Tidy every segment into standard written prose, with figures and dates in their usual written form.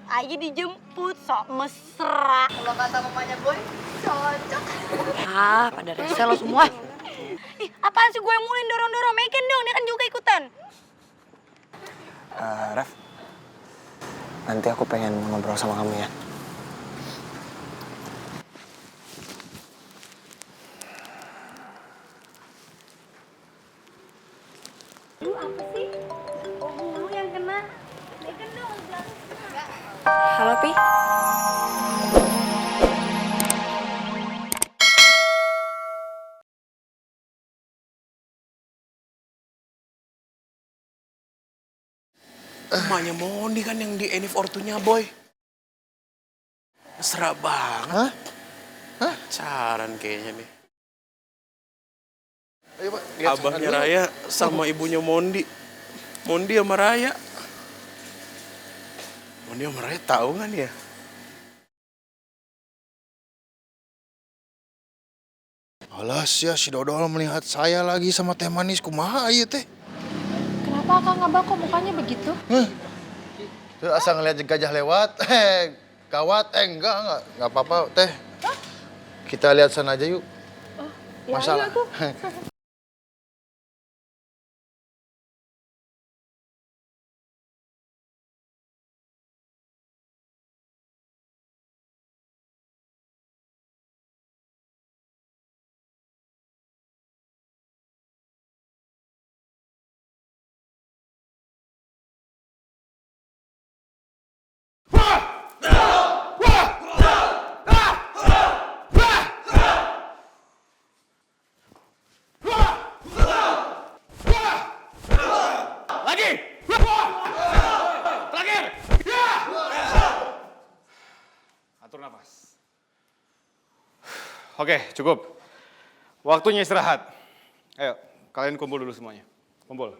aja dijemput, sok mesra. Kalau kata mamanya Boy, cocok. Ah, pada rese lo semua. Ih, apaan sih gue yang mulai dorong-dorong? Megan dong, dia kan juga ikutan. Ref, nanti aku pengen ngobrol sama kamu ya. Lu apa sih? Oh, lu yang kena. Megan dong, jangan. Halo, Pi. Emaknya Mondi kan yang di Enif ortunya Boy. Mesra banget. Hah? Hah? Pacaran kayaknya nih. Ayo, Pak. Lihat sana Abahnya dulu. Raya sama ibunya Mondi. Mondi sama Raya. Mondi sama Raya tahu kan ya? Alas ya, si Dodol melihat saya lagi sama teh manis. Kumaha ieu teh? Kenapa Kang Abah kok mukanya begitu? Tuh asal ngeliat gajah lewat, gawat, enggak apa-apa teh. Kita lihat sana aja yuk. Ya, Masalah. ayo tuh. Lagi! Terakhir! Atur nafas. Oke, cukup. Waktunya istirahat. Ayo, kalian kumpul dulu semuanya. Kumpul.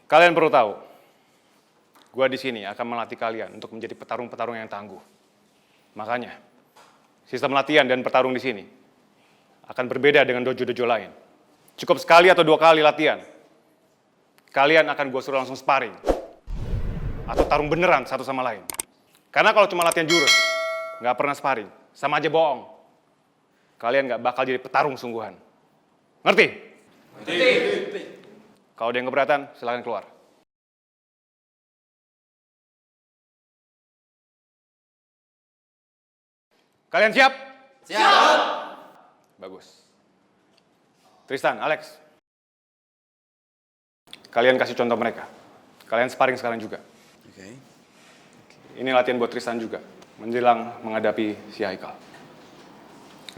Kalian perlu tahu, gua di sini akan melatih kalian untuk menjadi petarung-petarung yang tangguh. Makanya, sistem latihan dan bertarung di sini akan berbeda dengan dojo-dojo lain. Cukup sekali atau 2 kali latihan, kalian akan gue suruh langsung sparring. Atau tarung beneran satu sama lain. Karena kalau cuma latihan jurus, nggak pernah sparring, sama aja bohong. Kalian nggak bakal jadi petarung sungguhan. Ngerti? Ngerti. Kalau ada yang keberatan, silakan keluar. Kalian siap? Siap. Bagus. Tristan, Alex. Kalian kasih contoh mereka. Kalian sparring sekarang juga. Oke. Ini latihan buat Tristan juga. Menjelang menghadapi si Haikal.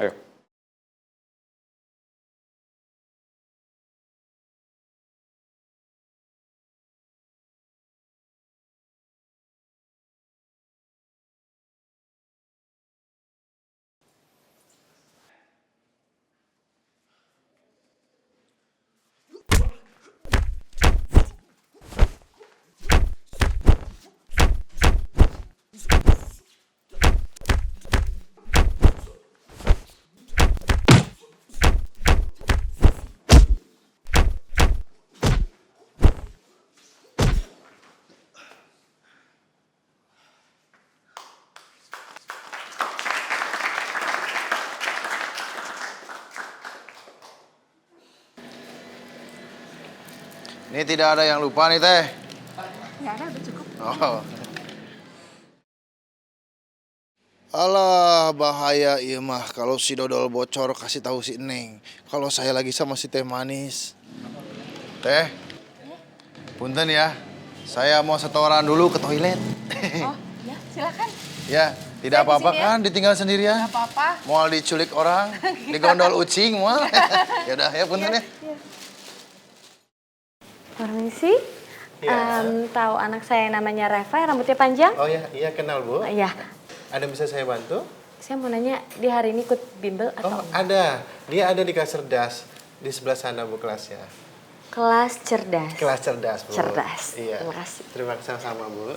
Ayo. Ini tidak ada yang lupa nih teh. Nggak ada, udah cukup. Oh. Alah, bahaya iya mah kalau si Dodol bocor kasih tahu si Neng. Kalau saya lagi sama si teh manis. Teh. Punten ya. Saya mau setoran dulu ke toilet. Oh, ya silakan. Ya, tidak Saya di apa-apa sini ya. kan ditinggal sendirian? Nggak apa-apa. Mau diculik orang, digondol ucing mau. Ya udah ya punten ya. Permisi. Tahu anak saya namanya Reva, yang rambutnya panjang? Oh ya, iya kenal Bu. Iya. Ada yang bisa saya bantu? Saya mau nanya, dia hari ini ikut bimbel atau Oh ada, dia ada di kelas cerdas di sebelah sana Bu kelasnya. kelas cerdas? Kelas cerdas Bu. Cerdas. Iya. Terima kasih. Terima kasih sama Bu.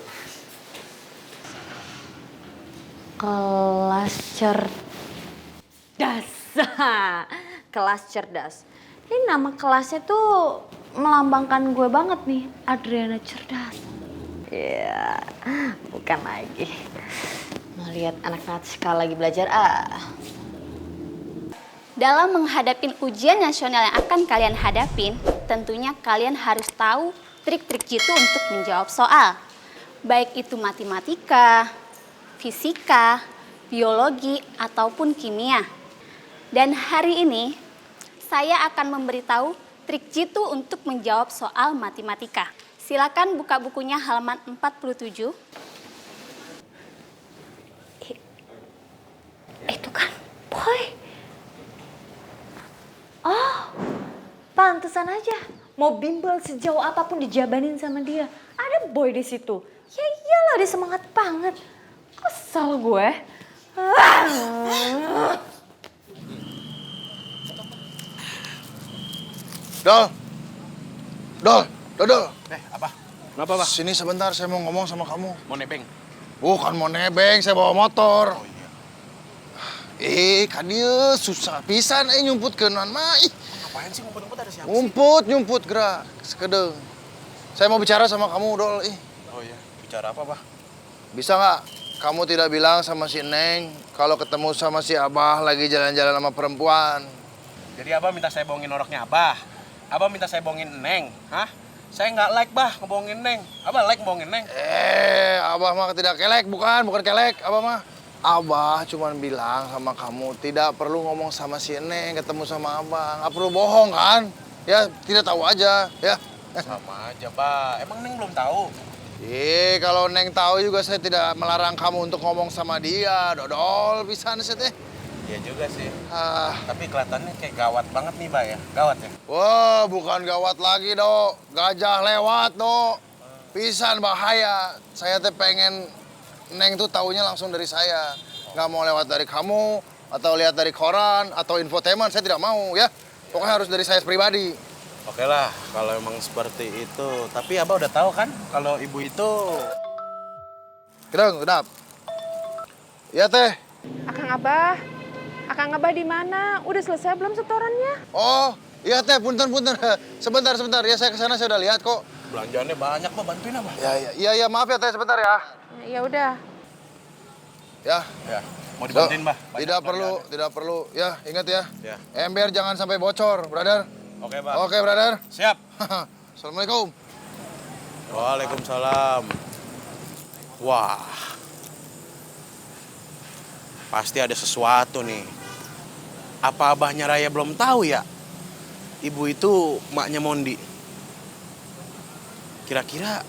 Kelas cerdas. Kelas cerdas. Ini nama kelasnya tuh melambangkan gue banget nih, Adriana cerdas. Iya, bukan lagi. Mau lihat anak Natska lagi belajar Dalam menghadapi ujian nasional yang akan kalian hadapin, tentunya kalian harus tahu trik-trik jitu untuk menjawab soal. Baik itu matematika, fisika, biologi, ataupun kimia. Dan hari ini, saya akan memberitahu trik jitu untuk menjawab soal matematika. Silakan buka bukunya halaman 47. Itu kan Boy. Oh, pantesan aja. Mau bimbel sejauh apapun dijabanin sama dia. Ada Boy di situ. Ya iyalah, dia semangat banget. Kesel gue. Dol. Apa? Kenapa, Pak? Sini sebentar, saya mau ngomong sama kamu. Mau nebeng? Bukan mau nebeng, saya bawa motor. Oh iya. Kan dia susah pisan nyumput ke non mah. Ngapain sih ngumpet-ngumpet, ada siapa? Nyumput gerak, sekedeng. Saya mau bicara sama kamu, Dol. Oh iya, bicara apa, Pak? Bisa nggak kamu tidak bilang sama si Neng kalau ketemu sama si Abah lagi jalan-jalan sama perempuan? Jadi Abah minta saya bohongin orangnya Abah. Abah minta saya bohongin Neng, hah? Saya nggak like, Bah, ngebohongin Neng. Abah like ngebohongin Neng. Abah mah tidak kelek, bukan kelek. Abah mah. Abah cuma bilang sama kamu tidak perlu ngomong sama si Neng, ketemu sama Abah. Nggak perlu bohong kan? Ya, tidak tahu aja, ya. Sama aja, Bah. Emang Neng belum tahu? Kalau Neng tahu juga saya tidak melarang kamu untuk ngomong sama dia. Dodol pisan sih teh. Iya juga sih. Tapi kelihatannya kayak gawat banget nih, Bah ya. Gawat ya? Wah, bukan gawat lagi, Dok. Gajah lewat, Dok. Pisan bahaya. Saya teh pengen Neng tuh taunya langsung dari saya. Nggak mau lewat dari kamu, atau lihat dari koran, atau infotainment. Saya tidak mau, ya. Pokoknya harus dari saya pribadi. Oke lah, kalau emang seperti itu. Tapi Abah udah tahu kan kalau ibu itu... Kedeng, udap. Iya, Teh. Akang Abah di mana? Udah selesai belum setorannya? Oh, iya, Teh. Punten. Sebentar. Ya, saya kesana, saya udah lihat kok. Belanjaannya banyak, Bah. Bantuin, Abah. Iya, maaf ya, Teh. Sebentar ya. Ya udah. Ya. Mau dibantuin, Bah? Tidak perlu. Ya, ingat ya. Ya. Ember jangan sampai bocor, brother. Oke, Bah. Oke, brother. Siap. Assalamualaikum. Waalaikumsalam. Wah. Pasti ada sesuatu nih. Apa Abahnya Raya belum tahu ya? Ibu itu maknya Mondi. Kira-kira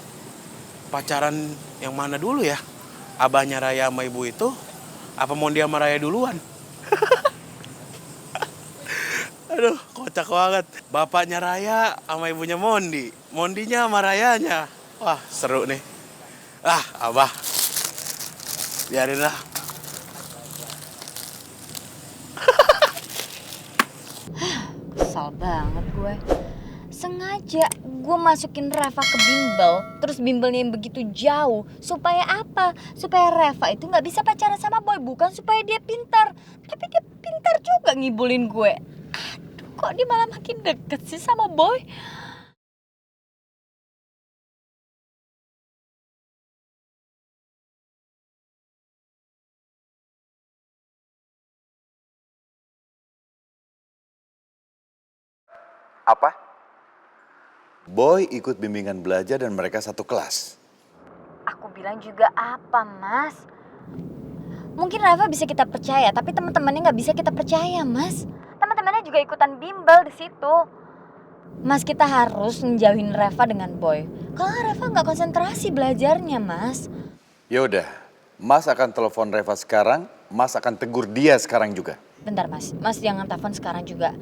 pacaran yang mana dulu ya? Abahnya Raya sama ibu itu? Apa Mondi sama Raya duluan? Aduh, kocak banget. Bapaknya Raya sama ibunya Mondi. Mondinya sama Rayanya. Wah, seru nih. Abah. Biarin lah. Kesal banget gue. Sengaja gue masukin Reva ke bimbel, terus bimbelnya yang begitu jauh. Supaya apa? Supaya Reva itu gak bisa pacaran sama Boy. Bukan supaya dia pintar. Tapi dia pintar juga ngibulin gue. Aduh, kok dia malah makin deket sih sama Boy? Apa? Boy ikut bimbingan belajar dan mereka satu kelas. Aku bilang juga apa, Mas? Mungkin Reva bisa kita percaya, tapi teman-temannya nggak bisa kita percaya, Mas. Teman-temannya juga ikutan bimbel di situ. Mas, kita harus menjauhin Reva dengan Boy. Kalau Reva nggak konsentrasi belajarnya, Mas. Yaudah, Mas akan telepon Reva sekarang, Mas akan tegur dia sekarang juga. Bentar, Mas. Mas jangan telepon sekarang juga.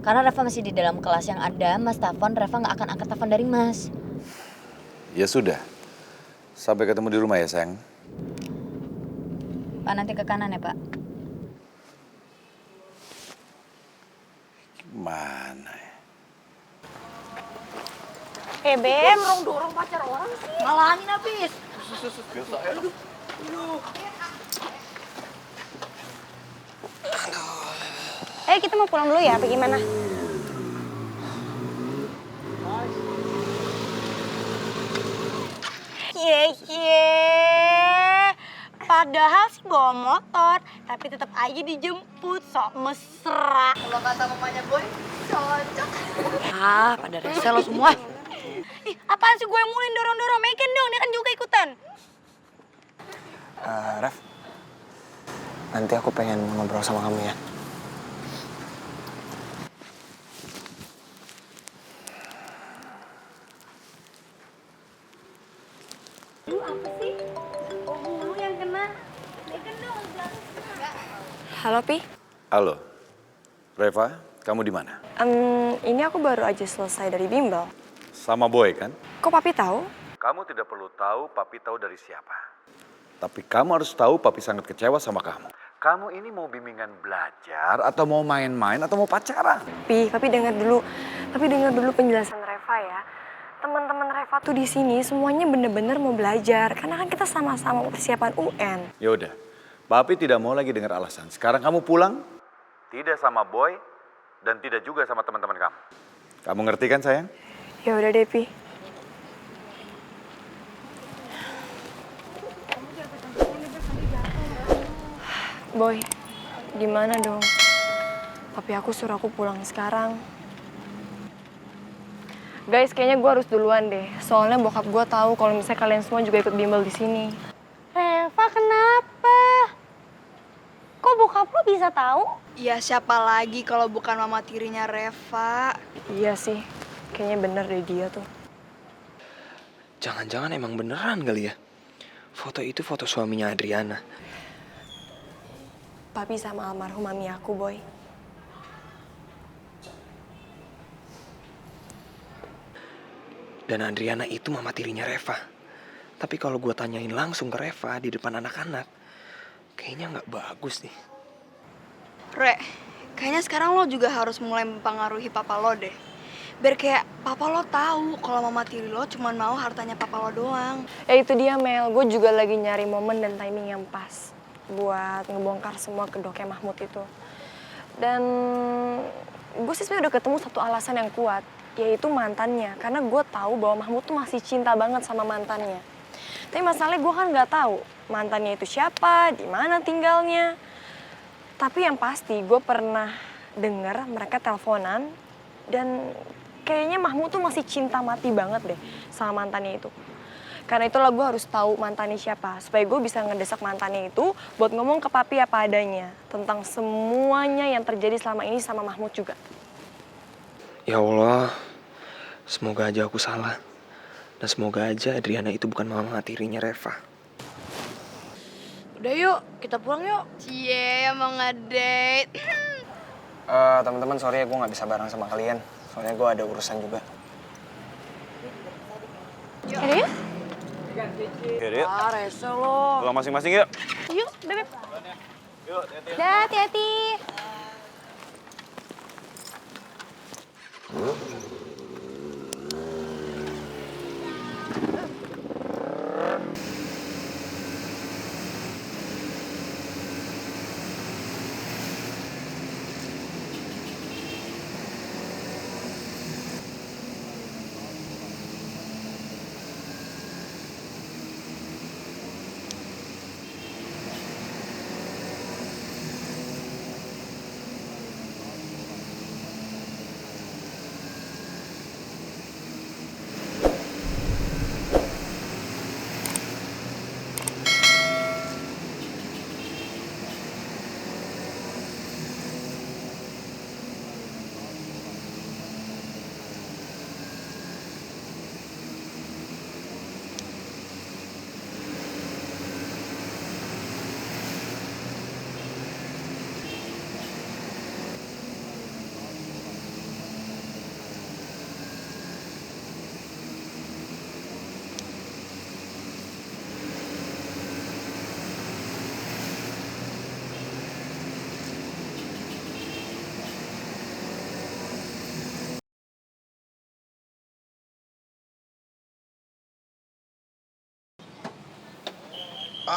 Karena Reva masih di dalam kelas yang ada, Mas telepon, Reva nggak akan angkat telepon dari Mas. Ya sudah, sampai ketemu di rumah ya sayang. Pak, nanti ke kanan ya, Pak. Mana ya? Bem, dorong pacar orang sih. Ngalangin habis. Biasa ya. Kita mau pulang dulu ya, apa gimana? Padahal sih bawa motor, tapi tetap aja dijemput, sok mesra. Kalau kata mamanya boy, cocok. Ah, pada rese lo semua. Ih, apaan sih gue yang mulai dorong-dorong? Megan dong, dia kan juga ikutan. Ref, nanti aku pengen ngobrol sama kamu ya. Lu apa sih? Oh, yang kena. Megan dong, Halo, Pi. Halo, Reva, kamu di mana? Ini aku baru aja selesai dari bimbel. Sama Boy kan? Kok Papi tahu? Kamu tidak perlu tahu Papi tahu dari siapa. Tapi kamu harus tahu Papi sangat kecewa sama kamu. Kamu ini mau bimbingan belajar atau mau main-main atau mau pacaran? Pi, Papi dengar dulu. Papi dengar dulu penjelasan Reva ya. Teman-teman Reva tuh di sini semuanya bener-bener mau belajar karena kan kita sama-sama persiapan UN. Ya udah, Papi tidak mau lagi dengar alasan. Sekarang kamu pulang, tidak sama Boy dan tidak juga sama teman-teman kamu. Kamu ngerti kan sayang? Ya udah deh, Pi. Boy, gimana dong? Papi aku suruh aku pulang sekarang. Guys, kayaknya gue harus duluan deh. Soalnya bokap gue tahu kalau misalnya kalian semua juga ikut bimbel di sini. Reva, kenapa? Kok bokap lo bisa tahu? Ya siapa lagi kalau bukan mama tirinya Reva. Iya sih, kayaknya bener deh dia tuh. Jangan-jangan emang beneran kali ya? Foto itu foto suaminya Adriana. Papi sama almarhum mami aku, Boy. Dan Adriana itu mama tirinya Reva. Tapi kalau gue tanyain langsung ke Reva di depan anak-anak, kayaknya nggak bagus nih. Re, kayaknya sekarang lo juga harus mulai mempengaruhi papa lo deh. Biar kayak papa lo tahu kalau mama tiri lo cuma mau hartanya papa lo doang. Ya itu dia, Mel. Gue juga lagi nyari momen dan timing yang pas buat ngebongkar semua kedoknya Mahmud itu. Dan gue sih sebenarnya udah ketemu satu alasan yang kuat, yaitu mantannya. Karena gue tahu bahwa Mahmud tuh masih cinta banget sama mantannya. Tapi masalahnya gue kan nggak tahu mantannya itu siapa, di mana tinggalnya. Tapi yang pasti gue pernah dengar mereka teleponan dan kayaknya Mahmud tuh masih cinta mati banget deh sama mantannya itu. Karena itulah gue harus tahu mantannya siapa, supaya gue bisa ngedesak mantannya itu buat ngomong ke papi apa adanya tentang semuanya yang terjadi selama ini sama Mahmud juga. Ya Allah, semoga aja aku salah. Dan semoga aja Adriana itu bukan mama tirinya Reva. Udah yuk, kita pulang yuk. Cie, mau ngedate. Teman-teman, sorry ya gue nggak bisa bareng sama kalian. Soalnya gue ada urusan juga. Yaudah ya? Yuk. Ah, rese lo. Pulang masing-masing yuk. Yuk, Bebep. Yuk, Dah, hati-hati.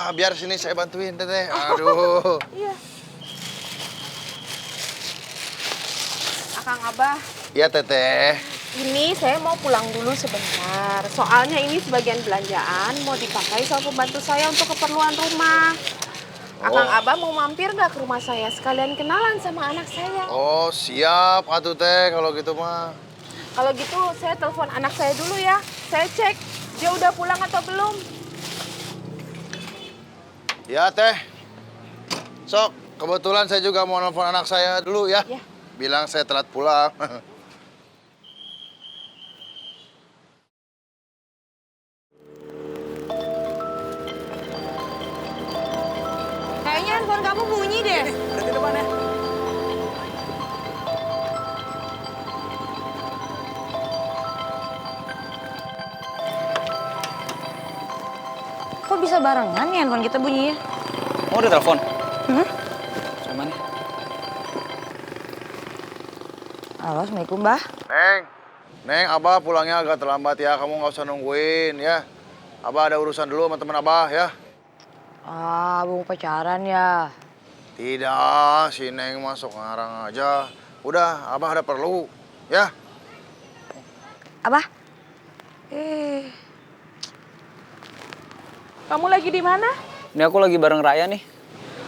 Biar sini saya bantuin, Teteh. Aduh. Iya. Akang Abah. Iya, Teteh. Ini saya mau pulang dulu sebentar. Soalnya ini sebagian belanjaan mau dipakai sama pembantu saya untuk keperluan rumah. Akang Abah mau mampir nggak ke rumah saya? Sekalian kenalan sama anak saya. Oh, siap atuh teh kalau gitu mah. Kalau gitu saya telepon anak saya dulu ya. Saya cek dia udah pulang atau belum. Ya teh. Sok, kebetulan saya juga mau nelfon anak saya dulu ya. Ya. Bilang saya telat pulang. Kayaknya handphone kamu bunyi deh. Berarti depan ya. Kok bisa barengan ya handphone kita bunyinya? Oh, udah telepon? Sama nih. Halo, Assalamualaikum, Mbah. Neng, Abah pulangnya agak terlambat ya. Kamu nggak usah nungguin ya. Abah ada urusan dulu sama teman Abah ya. Ah, mau pacaran ya? Tidak, si Neng masuk ngarang aja. Udah, Abah ada perlu ya. Abah? Kamu lagi di mana? Ini aku lagi bareng Raya nih.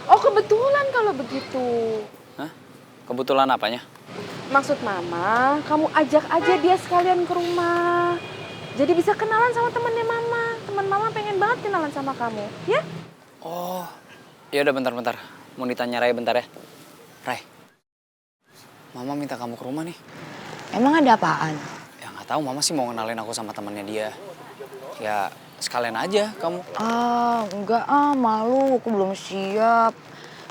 Oh, kebetulan kalau begitu. Hah? Kebetulan apanya? Maksud Mama, kamu ajak aja dia sekalian ke rumah. Jadi bisa kenalan sama temennya Mama. Teman Mama pengen banget kenalan sama kamu, ya? Oh, ya udah bentar-bentar. Mau ditanya Raya bentar ya. Ray, Mama minta kamu ke rumah nih. Emang ada apaan? Ya nggak tahu, Mama sih mau kenalin aku sama temannya dia. Ya sekalian aja kamu. Ah, enggak malu. Aku belum siap.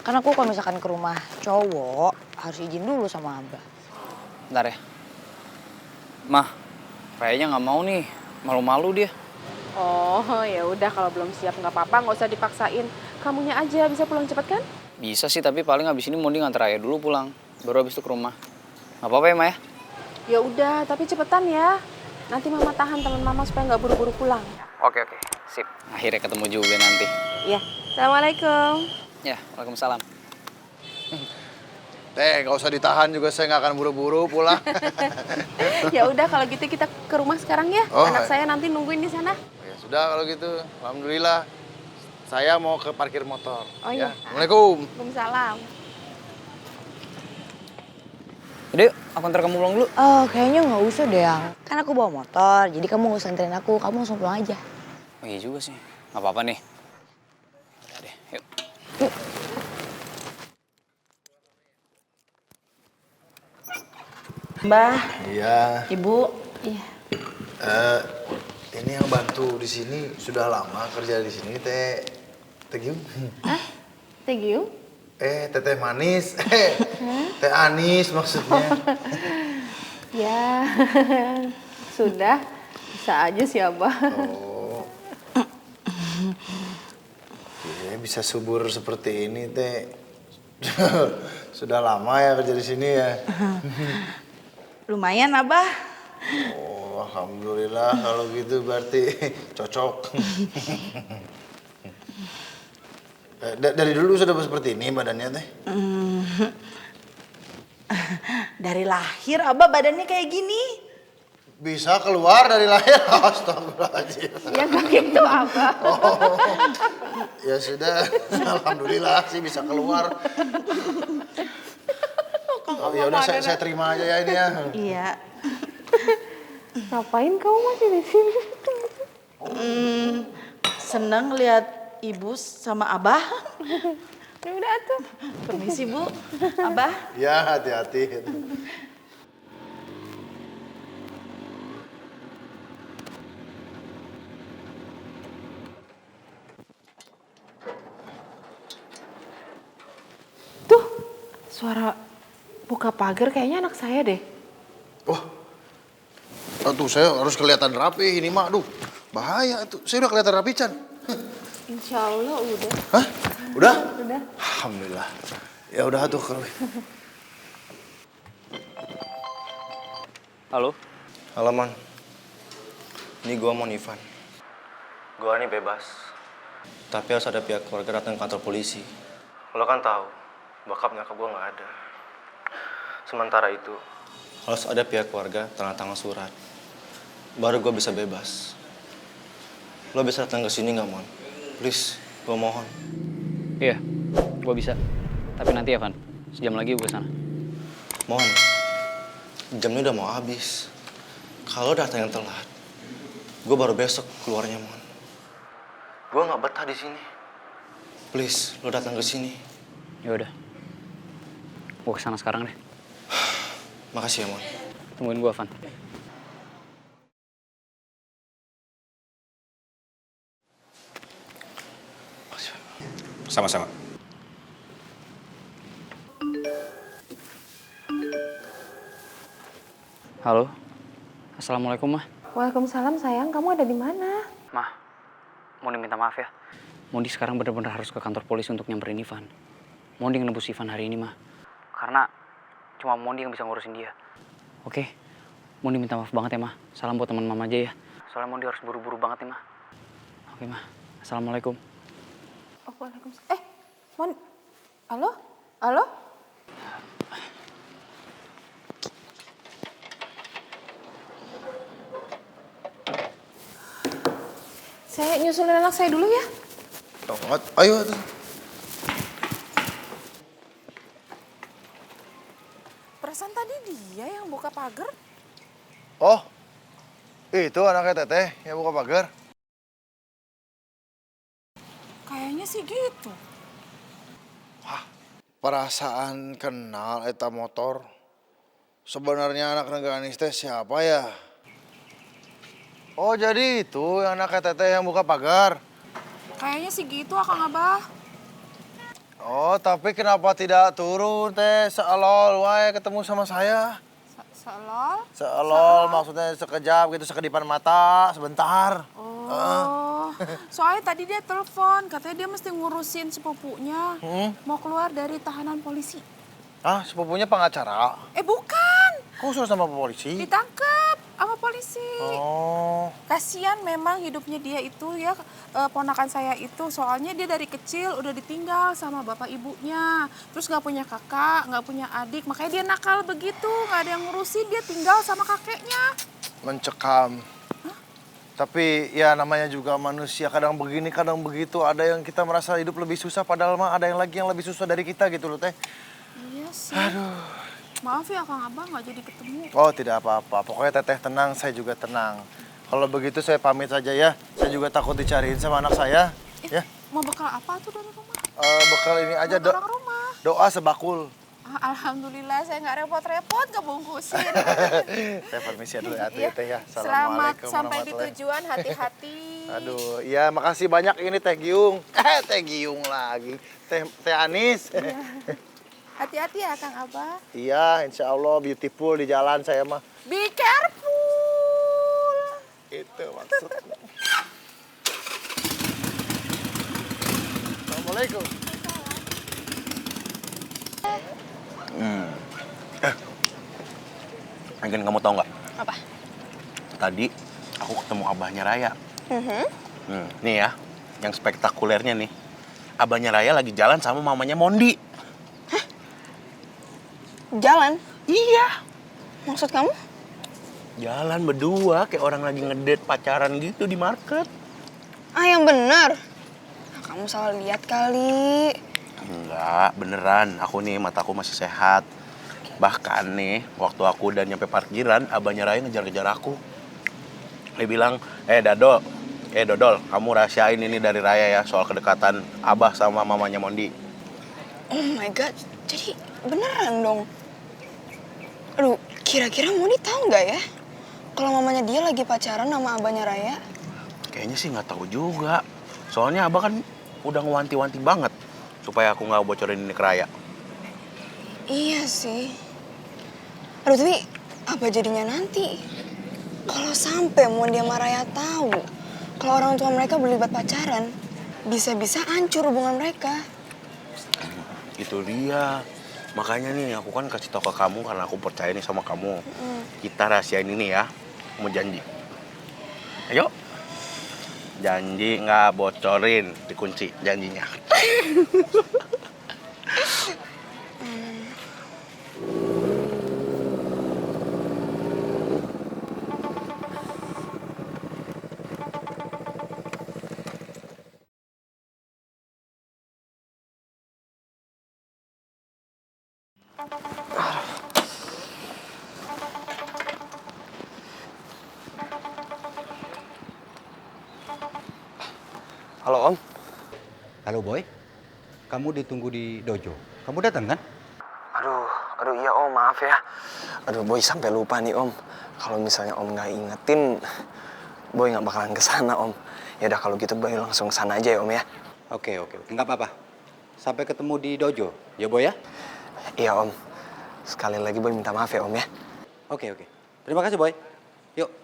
Karena aku kalau misalkan ke rumah cowok, harus izin dulu sama Abah. Bentar ya. Mah, Rayanya nggak mau nih. Malu-malu dia. Oh, ya udah kalau belum siap nggak apa-apa, nggak usah dipaksain. Kamunya aja bisa pulang cepat kan? Bisa sih, tapi paling abis ini Mondi nganter Raya dulu pulang. Baru abis itu ke rumah. Nggak apa-apa ya, Ma ya? Ya udah, tapi cepetan ya. Nanti Mama tahan teman Mama supaya nggak buru-buru pulang. Oke, sip. Akhirnya ketemu juga nanti. Iya. Assalamualaikum. Ya, waalaikumsalam. Teh, nggak usah ditahan juga, saya nggak akan buru-buru pulang. Ya udah kalau gitu kita ke rumah sekarang ya. Oh, Anak saya nanti nungguin di sana. Ya sudah kalau gitu, alhamdulillah. Saya mau ke parkir motor. Oh iya. Assalamualaikum. Waalaikumsalam. Yaudah yuk, aku antar kamu pulang dulu. Oh, kayaknya nggak usah deh, Yang. Kan aku bawa motor, jadi kamu nggak usah anterin aku. Kamu langsung pulang aja. Oh iya juga sih. Nggak apa-apa nih. Udah deh, yuk. Mbah. Iya. Ibu. Iya. Ini yang bantu di sini sudah lama kerja di sini, Teh Giung. Teh Giung? Teteh manis. Teh Anis maksudnya. Ya. Sudah. Bisa aja sih, Abah. Oh. Ya, bisa subur seperti ini, Teh. Sudah lama ya kerja di sini ya. Lumayan, Abah. Oh, alhamdulillah kalau gitu berarti cocok. Dari dulu sudah seperti ini badannya, Teh? Dari lahir, Abah badannya kayak gini. Bisa keluar dari lahir? Astagfirullahaladzim. Ya gak gitu, Abah. Oh, ya sudah, alhamdulillah sih bisa keluar. Oh, ya udah saya terima aja ya ini ya. Iya. Ngapain kamu masih di sini? Seneng lihat Ibu sama Abah. Ya udah tuh. Permisi, Bu. Abah. Ya, hati-hati. Tuh, suara buka pagar kayaknya anak saya deh. Wah, tuh saya harus kelihatan rapi ini mah. Aduh, bahaya tuh. Saya udah kelihatan rapi, Chan. Insya Allah udah. Hah? Udah? Udah. Alhamdulillah. Ya udah tuh kalau. Halo? Halo, Man. Ini gua Mon Ivan. Gua ini bebas. Tapi harus ada pihak keluarga datang ke kantor polisi. Lo kan tahu, bokap nyokap gua nggak ada. Sementara itu, harus ada pihak keluarga tanda tangan surat. Baru gue bisa bebas. Lo bisa datang ke sini nggak, Mon? Please, gue mohon. Iya, gue bisa. Tapi nanti ya, Van. Sejam lagi gue kesana. Mon, jamnya udah mau habis. Kalau datang yang telat, gue baru besok keluarnya, Mon. Gue nggak betah di sini. Please, lo datang ke sini. Ya udah. Gue kesana sekarang deh. Makasih ya, Mon. Tungguin gue, Van. Sama-sama. Halo. Assalamualaikum, Mah. Waalaikumsalam sayang, kamu ada di mana? Mah, Mondi minta maaf ya. Mondi sekarang benar-benar harus ke kantor polisi untuk nyamperin Ivan. Mondi ngebus Ivan hari ini, Mah. Karena cuma Mondi yang bisa ngurusin dia. Oke, Mondi minta maaf banget ya, Mah. Salam buat teman Mama aja ya. Soalnya Mondi harus buru-buru banget nih, Mah. Oke, Mah. Assalamualaikum. Oh, waalaikumsalam. Mon, halo? Halo? Saya nyusulin anak saya dulu ya. Ayo. Perasaan tadi dia yang buka pagar. Oh, itu anaknya Teteh yang buka pagar. Kayaknya sih gitu. Perasaan kenal eta motor. Sebenarnya anak Rengganis teh siapa ya? Oh, jadi itu yang anaknya Teteh yang buka pagar. Kayaknya sih gitu, Akang Abah. Oh, tapi kenapa tidak turun teh seelol wae ketemu sama saya? Seelol? Seelol maksudnya sekejap gitu, sekedipan mata, sebentar. Oh, soalnya tadi dia telepon, katanya dia mesti ngurusin sepupunya. Mau keluar dari tahanan polisi. Ah, sepupunya pengacara? Bukan. Khusus sama polisi? Ditangkap sama polisi. Oh. Kasian memang hidupnya dia itu ya, ponakan saya itu. Soalnya dia dari kecil udah ditinggal sama bapak ibunya. Terus gak punya kakak, gak punya adik. Makanya dia nakal begitu, gak ada yang ngurusin. Dia tinggal sama kakeknya. Mencekam. Tapi ya namanya juga manusia, kadang begini, kadang begitu. Ada yang kita merasa hidup lebih susah, padahal mah ada yang lagi yang lebih susah dari kita gitu loh teh. Iya sih. Aduh. Maaf ya Kang Abah nggak jadi ketemu. Oh tidak apa-apa, pokoknya Teteh tenang, saya juga tenang. Kalau begitu saya pamit saja ya. Saya juga takut dicariin sama anak saya. Ya. Mau bekal apa tuh dari rumah? Bekal ini aja rumah. Doa sebakul. Alhamdulillah saya nggak repot-repot ngebungkusin. Saya permisi dulu ya Teh ya. Selamat Assalamualaikum sampai di warahmatullahi. tujuan, hati-hati. Aduh, iya makasih banyak ini Teh Giung. Teh Giung lagi. Teh Anis. Hati-hati ya Kang Abah. Iya, insya Allah beautiful di jalan saya mah. Be careful. Itu maksudnya. Assalamualaikum. Mungkin kamu tahu nggak? Apa? Tadi aku ketemu abahnya Raya. Nih ya, yang spektakulernya nih. Abahnya Raya lagi jalan sama mamanya Mondi. Jalan? Iya. Maksud kamu? Jalan berdua kayak orang lagi ngedate pacaran gitu di market. Ah, yang bener. Nah, kamu salah lihat kali. Enggak, beneran. Aku nih, mataku masih sehat. Bahkan nih, waktu aku udah nyampe parkiran, abahnya Raya ngejar-ngejar aku. Dia bilang, Dodol, kamu rahasiain ini dari Raya ya, soal kedekatan abah sama mamanya Mondi. Oh my God, jadi beneran dong. Aduh, kira-kira Mondi tahu nggak ya kalau mamanya dia lagi pacaran sama abahnya Raya? Kayaknya sih nggak tahu juga. Soalnya abah kan udah ngewanti-wanti banget supaya aku nggak bocorin ini ke Raya. Iya sih. Aduh, tapi apa jadinya nanti? Kalau sampai Mondi sama Raya tahu kalau orang tua mereka berlibat pacaran, bisa-bisa hancur hubungan mereka. Itu dia. Makanya nih aku kan kasih tau ke kamu karena aku percaya nih sama kamu. Kita rahasiain ini ya. Kamu janji. Ayo. Janji nggak bocorin, dikunci janjinya. Halo Om. Halo Boy, kamu ditunggu di dojo. Kamu datang kan? Aduh iya Om, maaf ya. Aduh Boy sampai lupa nih Om. Kalau misalnya Om nggak ingetin, Boy nggak bakalan kesana Om. Ya udah kalau gitu Boy langsung kesana aja ya Om ya. Oke, nggak apa-apa. Sampai ketemu di dojo, ya Boy ya? Iya Om. Sekali lagi Boy minta maaf ya Om ya. Oke. Terima kasih Boy. Yuk.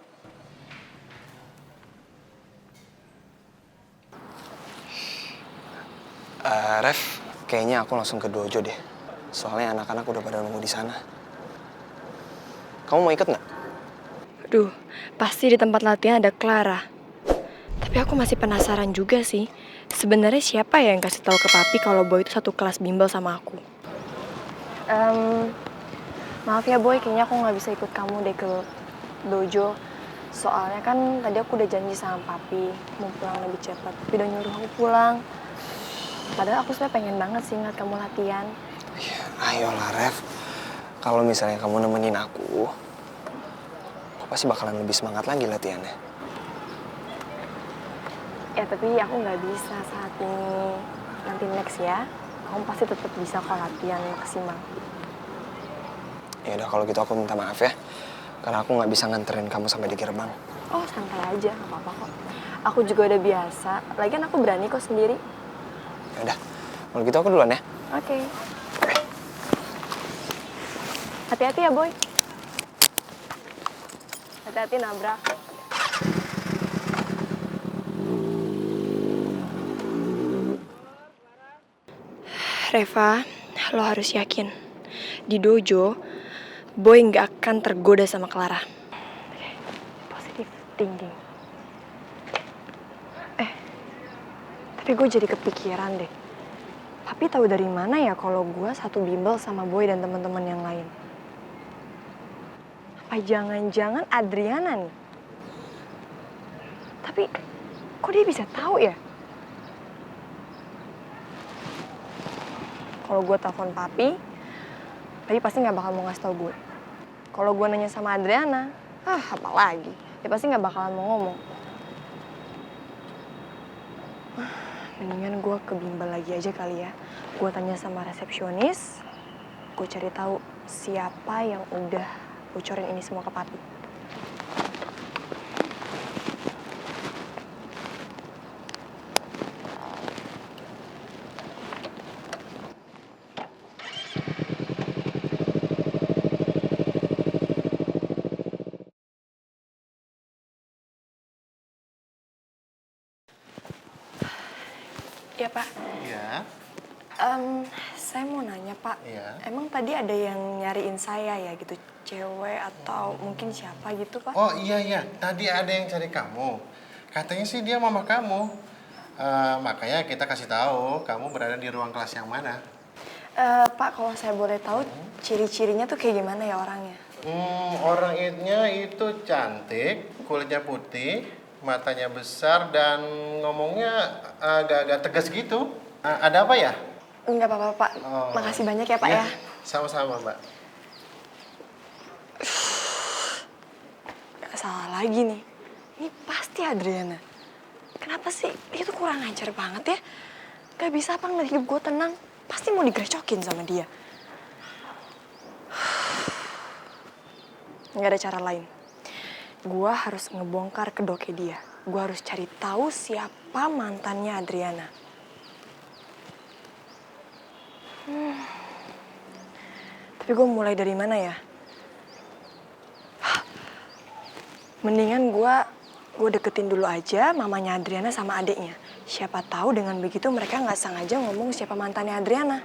Ref, kayaknya aku langsung ke dojo deh. Soalnya anak-anak udah pada nunggu di sana. Kamu mau ikut nggak? Aduh, pasti di tempat latihan ada Clara. Tapi aku masih penasaran juga sih. Sebenarnya siapa ya yang kasih tahu ke Papi kalau Boy itu satu kelas bimbel sama aku? Maaf ya Boy, kayaknya aku nggak bisa ikut kamu deh ke dojo. Soalnya kan tadi aku udah janji sama Papi mau pulang lebih cepat. Tapi udah nyuruh aku pulang. Padahal aku sebenarnya pengen banget sih ngeliat kamu latihan. Ya, ayolah Ref. Kalau misalnya kamu nemenin aku pasti bakalan lebih semangat lagi latihannya. Ya tapi aku nggak bisa saat ini. Nanti next ya. Kamu pasti tetap bisa kok latihan maksimal. Ya udah kalau gitu aku minta maaf ya. Karena aku nggak bisa nganterin kamu sampai di gerbang. Oh santai aja, nggak apa-apa kok. Aku juga udah biasa. Lagian aku berani kok sendiri. Ya udah, kalau gitu aku duluan ya. Oke. Hati-hati ya Boy. Hati-hati nabrak. Reva, lo harus yakin. Di dojo, Boy nggak akan tergoda sama Clara. Positif thinking. Tapi gue jadi kepikiran deh. Tapi tahu dari mana ya kalau gue satu bimbel sama Boy dan teman-teman yang lain? Apa jangan-jangan Adriana nih? Tapi kok dia bisa tahu ya? Kalau gue telepon Papi pasti nggak bakal mau ngasih tau gue. Kalau gue nanya sama Adriana, apalagi? Dia pasti nggak bakalan mau ngomong. Mendingan gue ke bimbel lagi aja kali ya. Gue tanya sama resepsionis, gue cari tahu siapa yang udah bocorin ini semua ke Papi. Ya Pak. Iya. Saya mau nanya Pak, Iya. emang tadi ada yang nyariin saya ya gitu, cewek atau mungkin siapa gitu Pak? Oh iya, tadi ada yang cari kamu. Katanya sih dia mama kamu. Makanya kita kasih tahu kamu berada di ruang kelas yang mana. Pak, kalau saya boleh tahu ciri-cirinya tuh kayak gimana ya orangnya? Orangnya itu cantik, kulitnya putih, matanya besar dan ngomongnya agak-agak tegas gitu. Ada apa ya? Enggak apa-apa Pak, makasih banyak ya Pak ya. Sama-sama Mbak. Gak salah lagi nih, ini pasti Adriana. Kenapa sih? Dia tuh kurang ajar banget ya. Gak bisa apa ngeliat hidup gue tenang. Pasti mau digrecokin sama dia. Gak ada cara lain. Gue harus ngebongkar kedoknya dia. Gue harus cari tahu siapa mantannya Adriana. Tapi gue mulai dari mana ya? Mendingan gue deketin dulu aja mamanya Adriana sama adiknya. Siapa tahu dengan begitu mereka nggak sengaja ngomong siapa mantannya Adriana.